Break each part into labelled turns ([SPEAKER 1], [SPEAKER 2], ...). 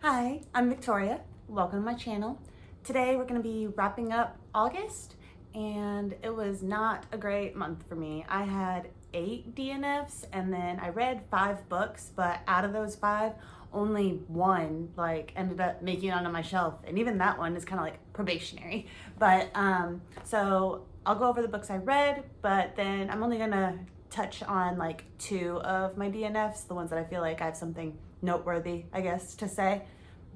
[SPEAKER 1] Hi, I'm Victoria. Welcome to my channel. Today we're going to be wrapping up August, and it was not a great month for me. I had 8 DNFs and then I read 5 books, but out of those 5, only one ended up making it onto my shelf, and even that one is kind of like probationary. But so I'll go over the books I read, but then I'm only gonna touch on 2 of my DNFs, the ones that I feel like I have something noteworthy, I guess, to say.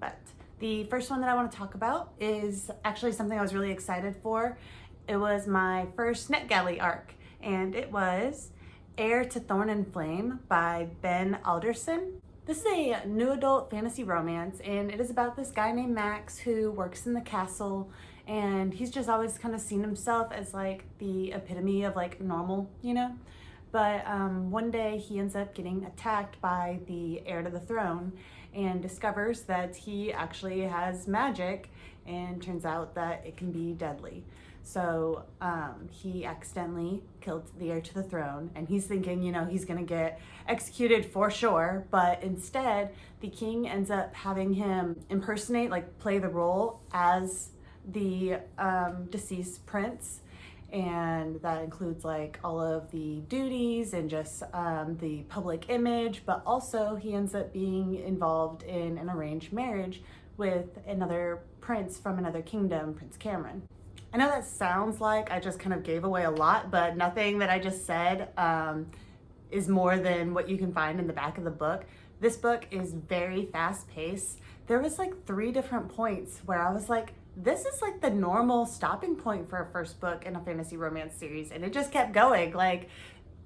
[SPEAKER 1] But the first one that I want to talk about is actually something I was really excited for. It was my first NetGalley arc, and it was Heir to Thorn and Flame by Ben Alderson. This is a new adult fantasy romance, and it is about this guy named Max who works in the castle, and he's just always kind of seen himself as the epitome of normal, you know? But one day he ends up getting attacked by the heir to the throne and discovers that he actually has magic, and turns out that it can be deadly. So he accidentally killed the heir to the throne, and he's thinking, he's gonna get executed for sure, but instead the king ends up having him impersonate, play the role as the deceased prince. And that includes all of the duties and just the public image, but also he ends up being involved in an arranged marriage with another prince from another kingdom, Prince Cameron. I know that sounds like I just kind of gave away a lot, but nothing that I just said is more than what you can find in the back of the book. This book is very fast paced. There was 3 different points where I was like, this is the normal stopping point for a first book in a fantasy romance series, and it just kept going.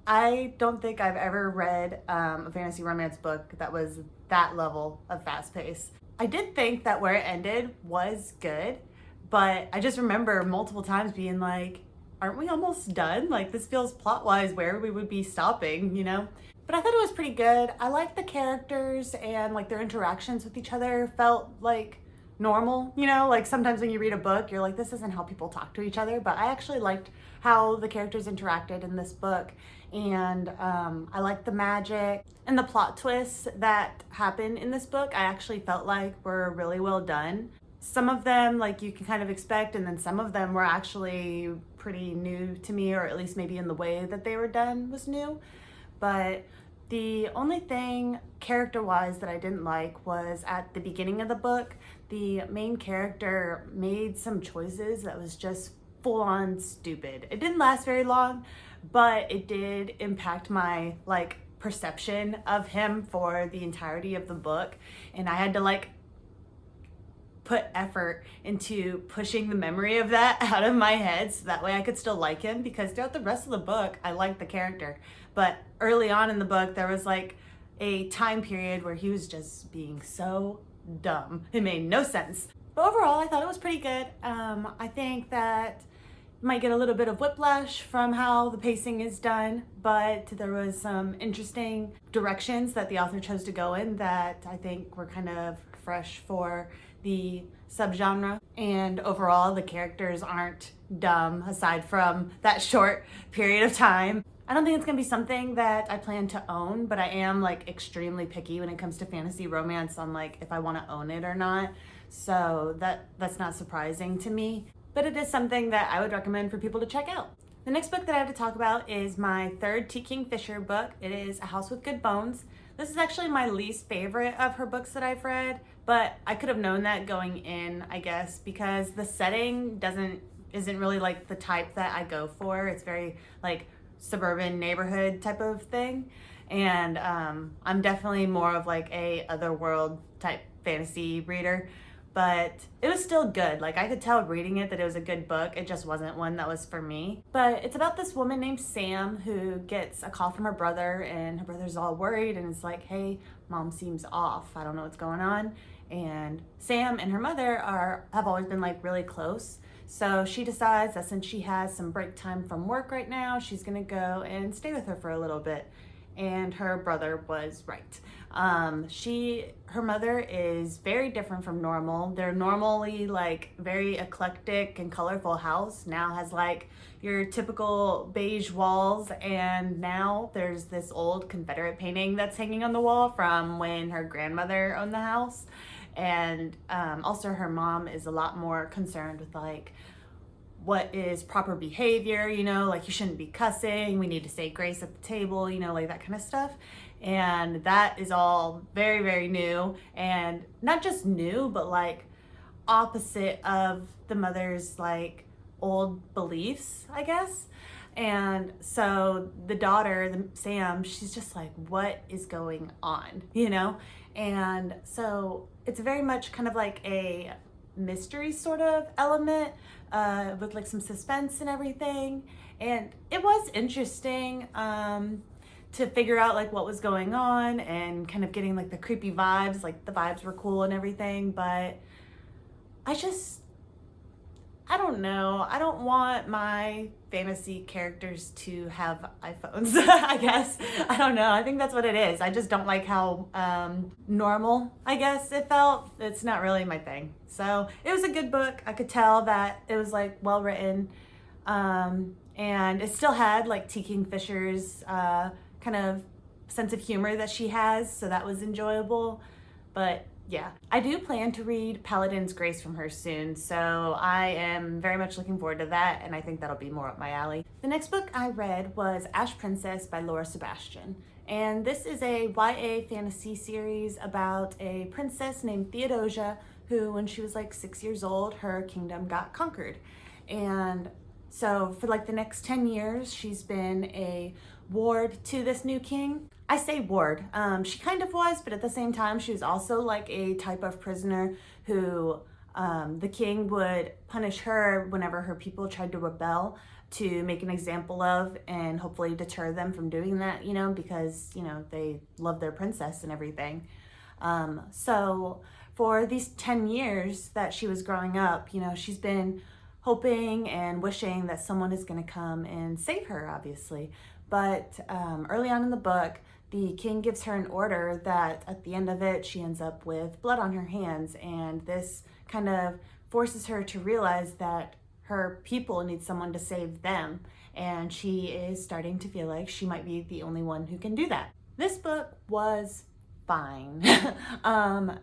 [SPEAKER 1] I don't think I've ever read a fantasy romance book that was that level of fast pace. I did think that where it ended was good, but I just remember multiple times being like, aren't we almost done? This feels plot-wise where we would be stopping, you know? But I thought it was pretty good. I liked the characters, and their interactions with each other felt normal, sometimes when you read a book you're like, this isn't how people talk to each other, but I actually liked how the characters interacted in this book, and I liked the magic and the plot twists that happen in this book. I actually felt were really well done. Some of them you can kind of expect, and then some of them were actually pretty new to me, or at least maybe in the way that they were done was new. But the only thing character-wise that I didn't like was at the beginning of the book, the main character made some choices that was just full-on stupid. It didn't last very long, but it did impact my perception of him for the entirety of the book, and I had to put effort into pushing the memory of that out of my head so that way I could still like him, because throughout the rest of the book I liked the character, but early on in the book there was a time period where he was just being so dumb. It made no sense. But overall I thought it was pretty good. I think that you might get a little bit of whiplash from how the pacing is done, but there was some interesting directions that the author chose to go in that I think were kind of fresh for the subgenre, and overall the characters aren't dumb aside from that short period of time. I don't think it's gonna be something that I plan to own, but I am extremely picky when it comes to fantasy romance on if I want to own it or not, so that's not surprising to me, but it is something that I would recommend for people to check out. The next book that I have to talk about is my 3rd T. Kingfisher book. It is A House with Good Bones. This is actually my least favorite of her books that I've read, but I could have known that going in, I guess, because the setting isn't really the type that I go for. It's very suburban neighborhood type of thing, and I'm definitely more of a otherworld type fantasy reader, but it was still good. I could tell reading it that it was a good book. It just wasn't one that was for me. But it's about this woman named Sam who gets a call from her brother, and her brother's all worried and it's like, hey, mom seems off, I don't know what's going on. And Sam and her mother have always been really close, so she decides that since she has some break time from work right now, she's gonna go and stay with her for a little bit. And her brother was right. Her mother is very different from normal. Their normally very eclectic and colorful house now has your typical beige walls, and now there's this old Confederate painting that's hanging on the wall from when her grandmother owned the house. And also her mom is a lot more concerned with like what is proper behavior, you know, like you shouldn't be cussing, we need to say grace at the table, you know, like that kind of stuff. And that is all very, very new, and not just new, but like opposite of the mother's like old beliefs, I guess. And so the daughter, Sam, she's just like, what is going on, you know? And so it's very much kind of like a mystery sort of element with like some suspense and everything. And it was interesting to figure out like what was going on and kind of getting like the creepy vibes, like the vibes were cool and everything. But I don't know. I don't want my fantasy characters to have iPhones, I guess. I don't know. I think that's what it is. I just don't like how normal, I guess, it felt. It's not really my thing. So it was a good book. I could tell that it was like well written. And it still had like T. Kingfisher's kind of sense of humor that she has. So that was enjoyable. But yeah, I do plan to read Paladin's Grace from her soon, so I am very much looking forward to that, and I think that'll be more up my alley. The next book I read was Ash Princess by Laura Sebastian, and this is a YA fantasy series about a princess named Theodosia who, when she was like 6 years old, her kingdom got conquered. And so for like the next 10 years, she's been a ward to this new king. I say ward, she kind of was, but at the same time, she was also like a type of prisoner who the king would punish her whenever her people tried to rebel, to make an example of and hopefully deter them from doing that, you know, because, you know, they love their princess and everything. So for these 10 years that she was growing up, you know, she's been hoping and wishing that someone is going to come and save her, obviously. But early on in the book, the king gives her an order that at the end of it, she ends up with blood on her hands. And this kind of forces her to realize that her people need someone to save them. And she is starting to feel like she might be the only one who can do that. This book was fine.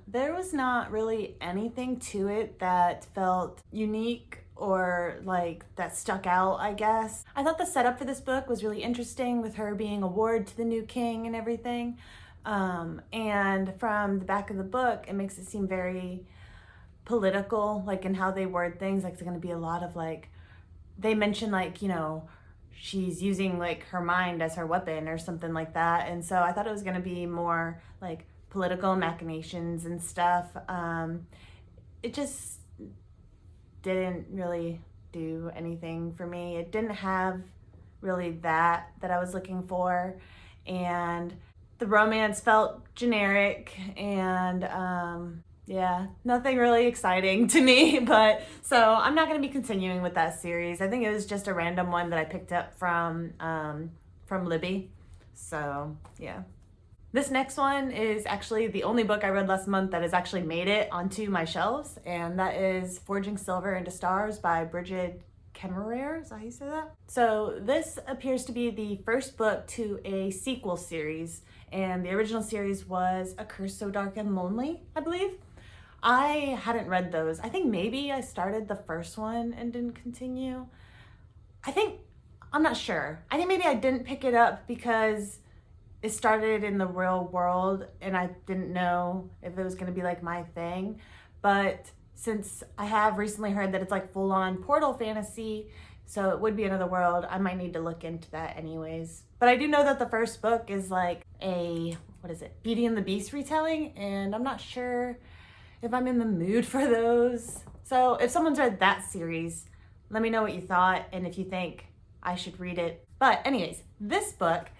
[SPEAKER 1] There was not really anything to it that felt unique or like that stuck out, I guess. I thought the setup for this book was really interesting, with her being a ward to the new king and everything. And from the back of the book, it makes it seem very political, like in how they word things. Like, there's gonna be a lot of like, they mention like, you know, she's using like her mind as her weapon or something like that. And so I thought it was gonna be more like political machinations and stuff. It just didn't really do anything for me. It didn't have really that I was looking for, and the romance felt generic, and yeah, nothing really exciting to me. But so I'm not going to be continuing with that series. I think it was just a random one that I picked up from Libby. So yeah. This next one is actually the only book I read last month that has actually made it onto my shelves, and that is Forging Silver into Stars by Bridget Kemmerer. Is that how you say that? So this appears to be the first book to a sequel series, and the original series was A Curse So Dark and Lonely, I believe. I hadn't read those. I think maybe I started the first one and didn't continue. I'm not sure. I think maybe I didn't pick it up because it started in the real world and I didn't know if it was going to be like my thing. But since I have recently heard that it's like full on portal fantasy, so it would be another world, I might need to look into that anyways. But I do know that the first book is like a, Beauty and the Beast retelling, and I'm not sure if I'm in the mood for those. So if someone's read that series, let me know what you thought and if you think I should read it. But anyways, this book,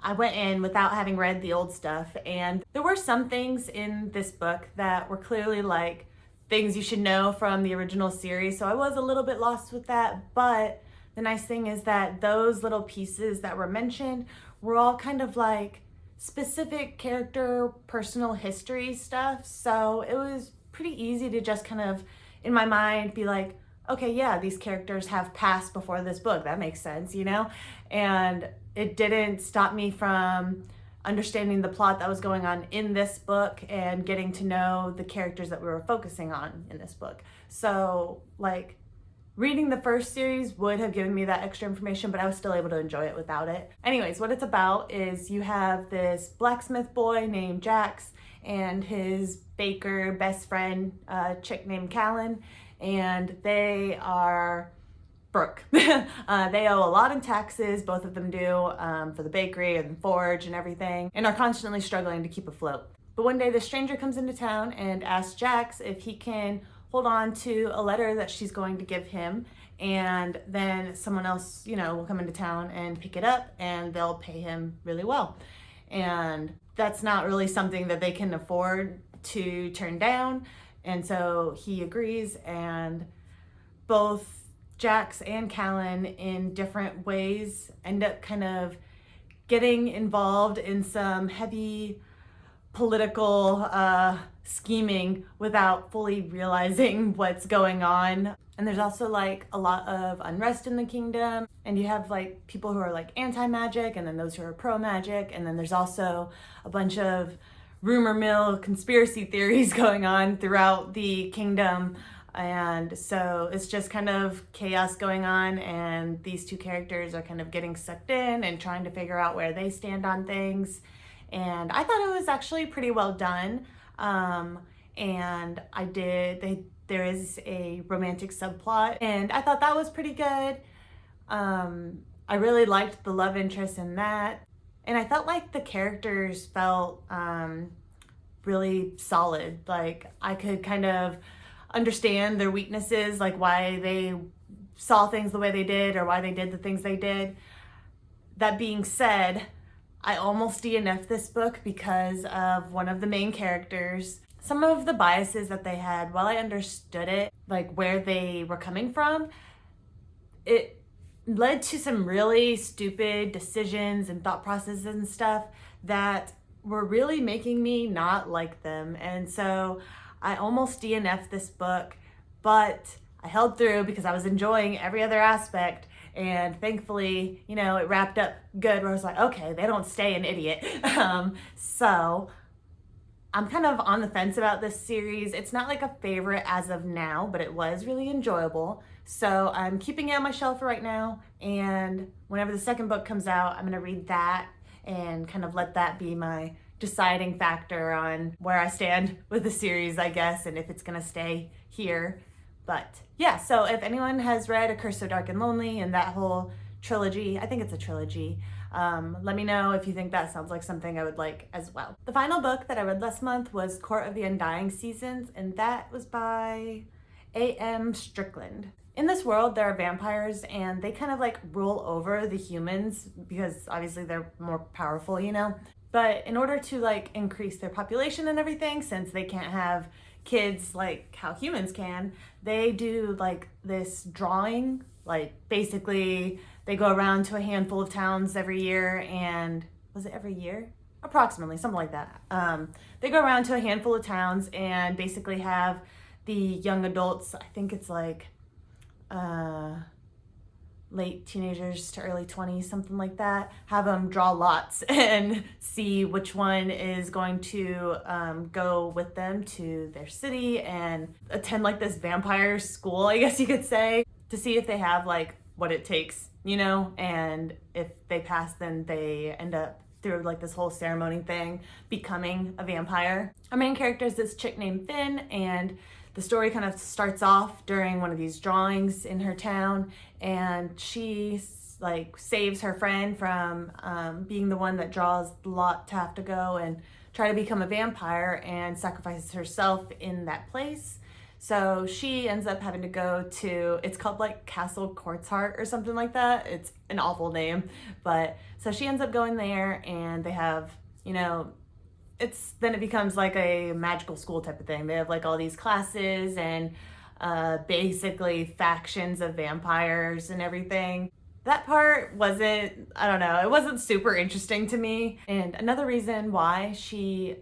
[SPEAKER 1] I went in without having read the old stuff, and there were some things in this book that were clearly like things you should know from the original series, so I was a little bit lost with that. But the nice thing is that those little pieces that were mentioned were all kind of like specific character, personal history stuff, so it was pretty easy to just kind of, in my mind, be like, okay, yeah, these characters have passed before this book. That makes sense, you know? And it didn't stop me from understanding the plot that was going on in this book and getting to know the characters that we were focusing on in this book. So like reading the first series would have given me that extra information, but I was still able to enjoy it without it. Anyways, what it's about is you have this blacksmith boy named Jax and his baker best friend, a chick named Callan, and they are broke. They owe a lot in taxes, both of them do, for the bakery and forge and everything, and are constantly struggling to keep afloat. But one day the stranger comes into town and asks Jax if he can hold on to a letter that she's going to give him, and then someone else, will come into town and pick it up and they'll pay him really well. And that's not really something that they can afford to turn down. And so he agrees, and both Jax and Callan in different ways end up kind of getting involved in some heavy political scheming without fully realizing what's going on. And there's also like a lot of unrest in the kingdom, and you have like people who are like anti-magic and then those who are pro-magic, and then there's also a bunch of rumor mill conspiracy theories going on throughout the kingdom. And so it's just kind of chaos going on, and these two characters are kind of getting sucked in and trying to figure out where they stand on things. And I thought it was actually pretty well done. And there is a romantic subplot, and I thought that was pretty good. I really liked the love interest in that. And I felt like the characters felt really solid. Like I could kind of understand their weaknesses, like why they saw things the way they did or why they did the things they did. That being said, I almost DNF'd this book because of one of the main characters. Some of the biases that they had, while I understood it, like where they were coming from, it led to some really stupid decisions and thought processes and stuff that were really making me not like them. And so I almost DNF'd this book, but I held through because I was enjoying every other aspect. And thankfully, it wrapped up good where I was like, okay, they don't stay an idiot. So I'm kind of on the fence about this series. It's not like a favorite as of now, but it was really enjoyable. So I'm keeping it on my shelf right now. And whenever the second book comes out, I'm gonna read that and kind of let that be my deciding factor on where I stand with the series, I guess, and if it's gonna stay here. But yeah, so if anyone has read A Curse So Dark and Lonely and that whole trilogy, I think it's a trilogy, let me know if you think that sounds like something I would like as well. The final book that I read last month was Court of the Undying Seasons, and that was by A.M. Strickland. In this world, there are vampires, and they kind of like rule over the humans because obviously they're more powerful, But in order to like increase their population and everything, since they can't have kids like how humans can, they do like this drawing. Like basically they go around to a handful of towns every year, and was it every year? Approximately, something like that. They go around to a handful of towns and basically have the young adults, I think it's like late teenagers to early 20s, something like that, have them draw lots and see which one is going to go with them to their city and attend like this vampire school, I guess you could say, to see if they have like what it takes, and if they pass, then they end up through like this whole ceremony thing becoming a vampire. Our main character is this chick named Finn, and the story kind of starts off during one of these drawings in her town, and she like saves her friend from being the one that draws the lot to have to go and try to become a vampire, and sacrifices herself in that place. So she ends up having to go to, it's called like Castle Quartzheart or something like that. It's an awful name, but so she ends up going there, and they have, then it becomes like a magical school type of thing. They have like all these classes and basically factions of vampires and everything. That part wasn't, I don't know, it wasn't super interesting to me. And another reason why she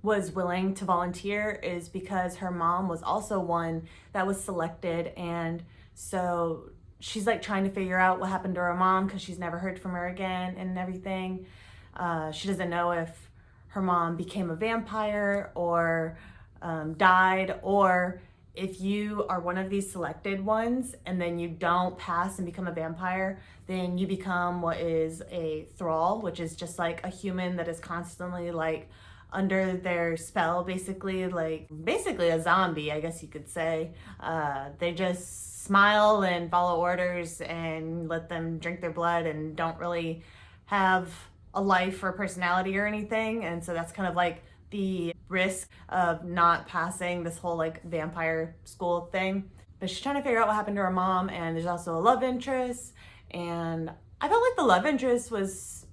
[SPEAKER 1] was willing to volunteer is because her mom was also one that was selected, and so she's like trying to figure out what happened to her mom because she's never heard from her again and everything. She doesn't know if her mom became a vampire or died, or if you are one of these selected ones and then you don't pass and become a vampire, then you become what is a thrall, which is just like a human that is constantly like under their spell, basically a zombie, I guess you could say. They just smile and follow orders and let them drink their blood and don't really have a life or personality or anything. And so that's kind of like the risk of not passing this whole like vampire school thing. But she's trying to figure out what happened to her mom, and there's also a love interest. And I felt like the love interest was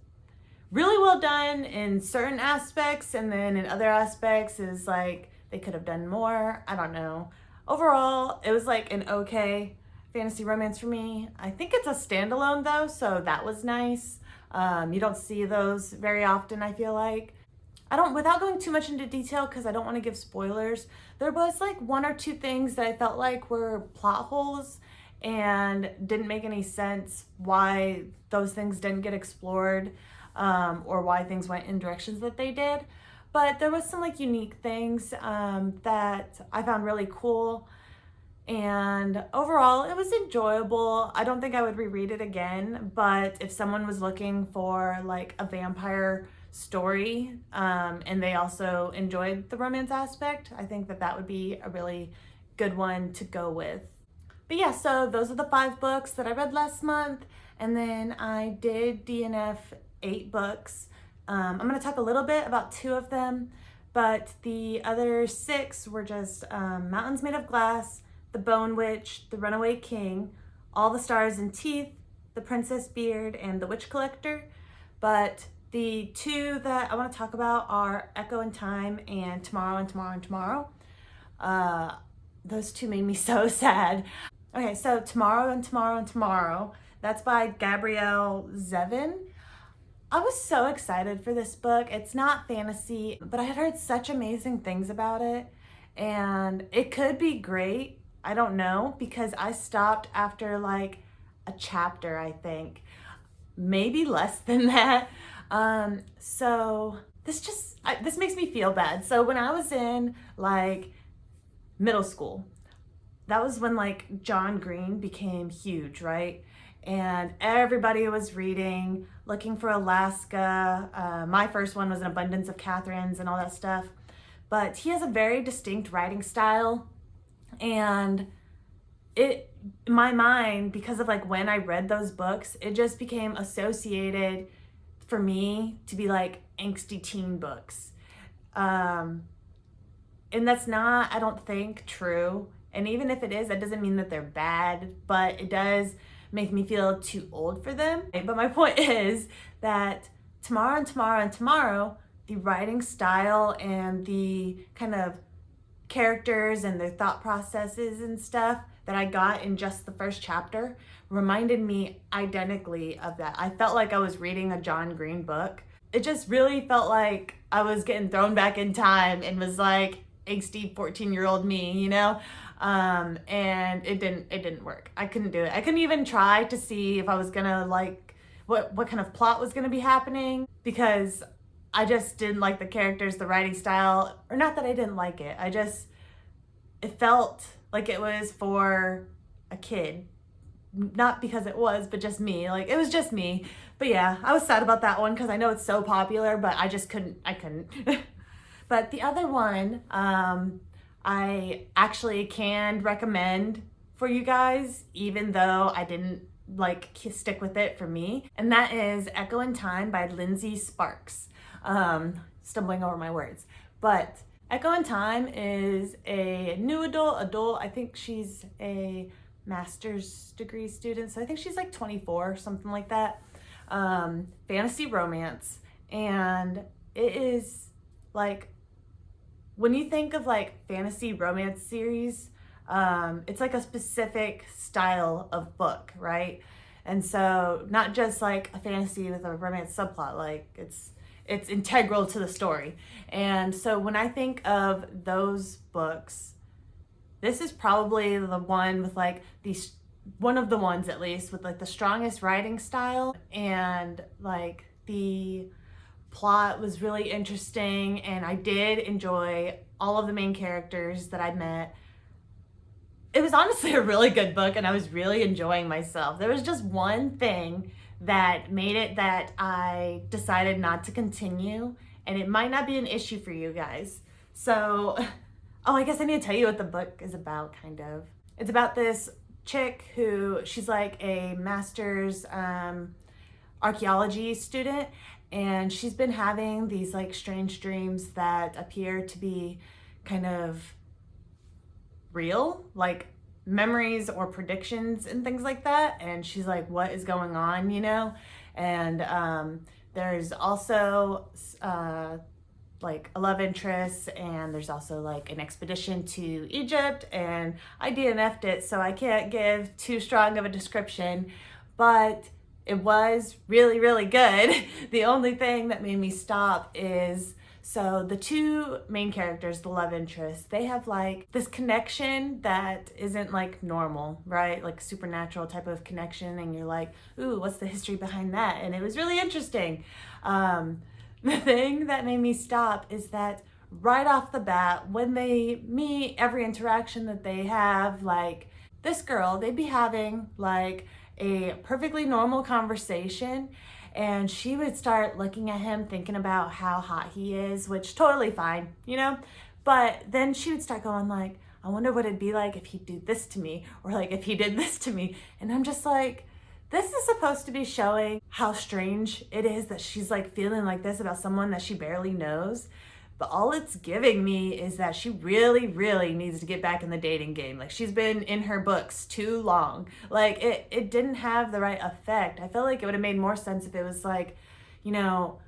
[SPEAKER 1] really well done in certain aspects, and then in other aspects is like they could have done more. I don't know. Overall, it was like an okay fantasy romance for me. I think it's a standalone though, so that was nice. You don't see those very often, I feel like. Without going too much into detail because I don't want to give spoilers, there was like one or two things that I felt like were plot holes and didn't make any sense why those things didn't get explored, or why things went in directions that they did. But there was some like unique things that I found really cool. And overall, it was enjoyable. I don't think I would reread it again, but if someone was looking for like a vampire story, and they also enjoyed the romance aspect, I think that that would be a really good one to go with. But yeah, so those are the 5 books that I read last month, and then I did DNF 8 books. I'm going to talk a little bit about 2 of them, but the other 6 were just Mountains Made of Glass, The Bone Witch, The Runaway King, All the Stars and Teeth, The Princess Beard, and The Witch Collector. But the 2 that I want to talk about are Echo in Time and Tomorrow and Tomorrow and Tomorrow. Those 2 made me so sad. Okay, so Tomorrow and Tomorrow and Tomorrow, that's by Gabrielle Zevin. I was so excited for this book. It's not fantasy, but I had heard such amazing things about it, and it could be great. I don't know, because I stopped after like a chapter, I think. Maybe less than that. So this makes me feel bad. So when I was in like middle school, that was when like John Green became huge, right? And everybody was reading Looking for Alaska. My first one was An Abundance of Catherines and all that stuff. But he has a very distinct writing style, and in my mind, because of like when I read those books, it just became associated for me to be like angsty teen books. And that's not, I don't think, true. And even if it is, that doesn't mean that they're bad, but it does make me feel too old for them. But my point is that Tomorrow and Tomorrow and Tomorrow, the writing style and the kind of characters and their thought processes and stuff that I got in just the first chapter reminded me identically of that. I felt like I was reading a John Green book. It just really felt like I was getting thrown back in time and was like angsty 14-year-old me, you know? And it didn't work. I couldn't do it. I couldn't even try to see if I was gonna like what kind of plot was gonna be happening, because I just didn't like the characters, the writing style, or not that I didn't like it. It felt like it was for a kid. Not because it was, but just me. Like, it was just me. But yeah, I was sad about that one because I know it's so popular, but I couldn't. But the other one, I actually can recommend for you guys, even though I didn't like stick with it for me. And that is Echo in Time by Lindsay Sparks. Stumbling over my words. But Echo in Time is a new adult. I think she's a master's degree student, so I think she's like 24, something like that. Fantasy romance, and it is like, when you think of like fantasy romance series, it's like a specific style of book, right? And so not just like a fantasy with a romance subplot, like it's integral to the story. And so when I think of those books, this is probably the one with like one of the ones at least with like the strongest writing style and like the plot was really interesting, and I did enjoy all of the main characters that I met. It was honestly a really good book, and I was really enjoying myself. There was just one thing that made it that I decided not to continue, and it might not be an issue for you guys. So, oh, I guess I need to tell you what the book is about, kind of. It's about this chick who, she's like a master's archaeology student, and she's been having these like strange dreams that appear to be kind of real, like memories or predictions and things like that. And she's like, what is going on, you know? And there's also like a love interest, and there's also like an expedition to Egypt, and I DNF'd it, so I can't give too strong of a description, but it was really, really good. The only thing that made me stop is, so the two main characters, the love interests, they have like this connection that isn't like normal, right? Like supernatural type of connection, and you're like, ooh, what's the history behind that? And it was really interesting. The thing that made me stop is that right off the bat, when they meet, every interaction that they have, like this girl, they'd be having like a perfectly normal conversation, and she would start looking at him, thinking about how hot he is, which totally fine, you know? But then she would start going like, I wonder what it'd be like if he'd do this to me, or like if he did this to me. And I'm just like, this is supposed to be showing how strange it is that she's like feeling like this about someone that she barely knows. But all it's giving me is that she really, really needs to get back in the dating game. Like, she's been in her books too long. Like, it didn't have the right effect. I feel like it would have made more sense if it was like, you know,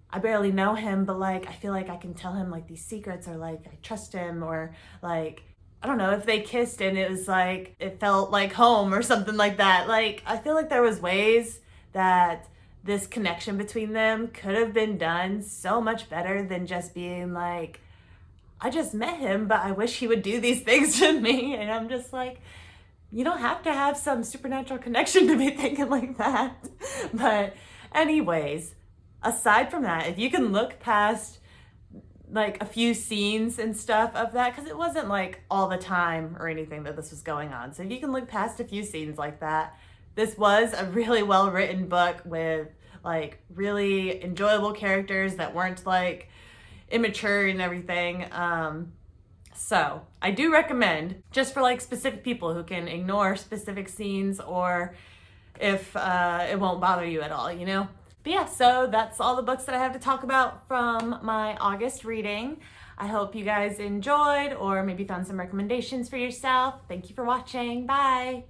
[SPEAKER 1] I barely know him, but like, I feel like I can tell him like these secrets, or like I trust him, or like, I don't know, if they kissed and it was like, it felt like home or something like that. Like, I feel like there was ways that this connection between them could have been done so much better than just being like, I just met him, but I wish he would do these things to me. And I'm just like, you don't have to have some supernatural connection to be thinking like that. But anyways, aside from that, if you can look past like a few scenes and stuff of that, because it wasn't like all the time or anything that this was going on. So if you can look past a few scenes like that, this was a really well written book with like really enjoyable characters that weren't like immature and everything. So I do recommend, just for like specific people who can ignore specific scenes, or if it won't bother you at all, you know? But yeah, so that's all the books that I have to talk about from my August reading. I hope you guys enjoyed, or maybe found some recommendations for yourself. Thank you for watching. Bye.